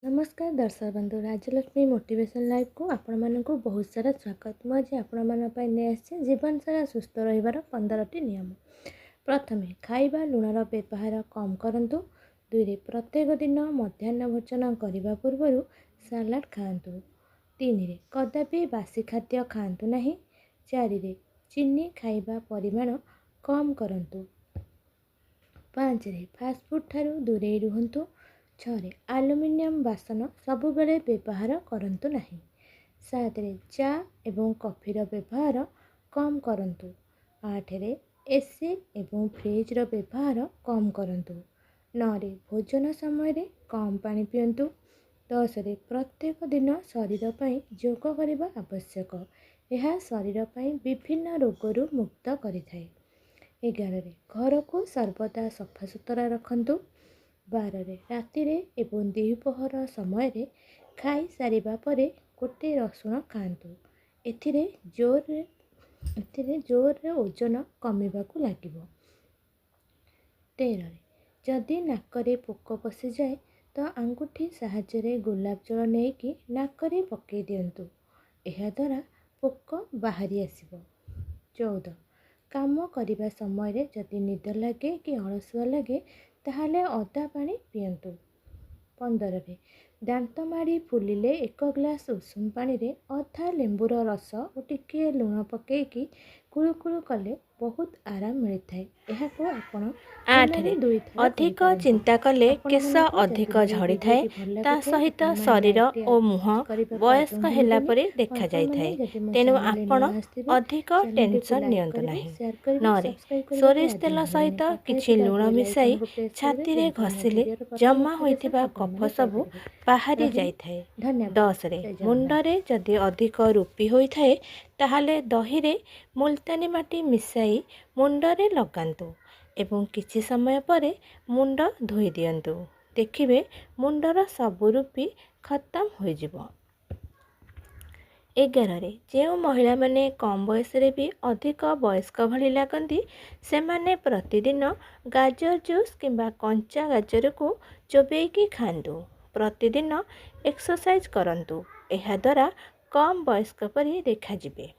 नमस्कार दर्शक बंधु राजलक्ष्मी मोटिवेशन लाइव को आपण मानक बहुत सारा स्वागत। मुझे आपण नहीं जीवन सारा सुस्थ रही 15टी नियम। प्रथम खाइबा लुणर व्यवहार कम करंतु। 2 प्रत्येक दिन मध्याह्न भोजन करने पूर्व सालाड खातु। 3 कदापि बासी खाद्य खातु नहीं। 4 चीनी खाइबा परिमाण कम करंतु। 5 फास्टफुड ठारू दूरे रुहंतु। 6 आलुमिनियम बासन सबुबले व्यवहार करंतु नहीं। 7 चा एवं कॉफीर व्यवहार कम करंतु। 8 एसी एवं फ्रिज रो व्यवहार कम करंतु। 9 भोजन समय कम पानी पियंतु। 10 प्रत्येक दिन शरीर पई योग करबा आवश्यक। यह शरीर पई विभिन्न रोगरू मुक्त करिथाय। 11 घर को सर्वदा सफासुतरा रखंतु। 12 राति एवं द्विपहर समय खाई सारिबा परे गोटे रसुण खातु। एथिरे जोर ओजन कमिबाकू लागिबो। 13 जदि नाकरे पोक पशि जाए तो आंगुठी साहाय्य गोलाप जल नहीं नाकरे पकई दियंतु। एहा द्वारा पोक बाहरी आसिबो। 14 काम करिबा समय जदि निद लगे कि अलसुआ लगे ताहले अदा पानी पियंतु। 15 दांत माड़ी फुलिले 1 ग्लास उषुम पानी रे अधा लेंबुर रस और टिके लुण पकईकी कुलुकुलु कले बहुत आराम मिलता है। यह को आपण 8 अधिक चिंता कले केश अधिक झड़ी थाए। ता सहित शरीर और मुह वयस्क हेला परे देखा जाय थाए। तेनु आपण अधिक टेंशन नियंतु नाही। 9 सोरिष तेल सहित किछि लुण मिसाई छाती रे घसिले जमा होइतिबा कफ सबु बाहरी जाय थाए। 10 मुंडरे जदि अधिक रूपी होई थाए ताहाले दही रे मुल्तानी माटी मिसाई मुंडरे लगांतु एवं किछि समय परे मुंड धोई दियंतु। देखिबे मुंडर सबु रूपी खत्म हो जिवो। 11 जो महिला माने कम बयस रे भी अधिक वयस्क भली लागंती सेमाने प्रतिदिन गाजर जूस किंबा कंचा गाजर को चोबेकी खांतु। प्रतिदिन एक्सरसाइज करंतु। एहा द्वारा कम वयस्क परी देखा जिबे।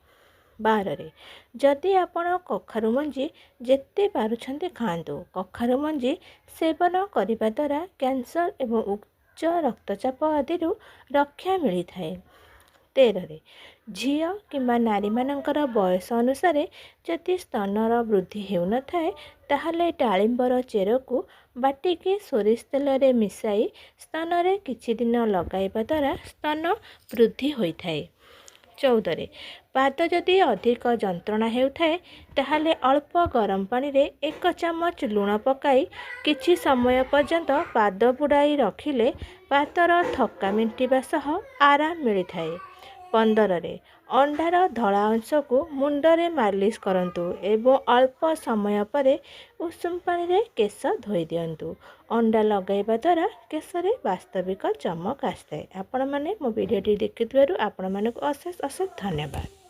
12 जदि आपण कखारु मंजी जेते पारुछंते खांतु। कखारु मंजी सेवन करिबा द्वारा कैंसर एवं उच्च रक्तचाप आदि रक्षा मिली थाए। 13 झियो किंबा नारी मानकर बयस अनुसार जदि स्तनर वृद्धि हेउन थाए ताहले डालिंबर चेर को बाटिके सोरिष तेल रे मिसाई स्तन किछि दिन लगाइबा द्वारा स्तन वृद्धि होई थाए। 14 पाद जदि अधिक जंत्रणा हेउथाए ताहले अल्प गरम पानी रे 1 चामच लुण पकाई किछि समय पर्यंत पाद बुड़ाई रखिले पादर थक्का मिंटिबा सह आराम मिली थाए। 15 अंडार धला अंश को मुंडरे मालिश करंतु एवं अल्प समय परे उषुम पानी रे केश धोई दियंतु। अंडा लगाइबा द्वारा केशरे वास्तविक चमक आसए। आपण माने मो वीडियोटी देखिथिबारु आपण मानक अशेष अशेष धन्यवाद।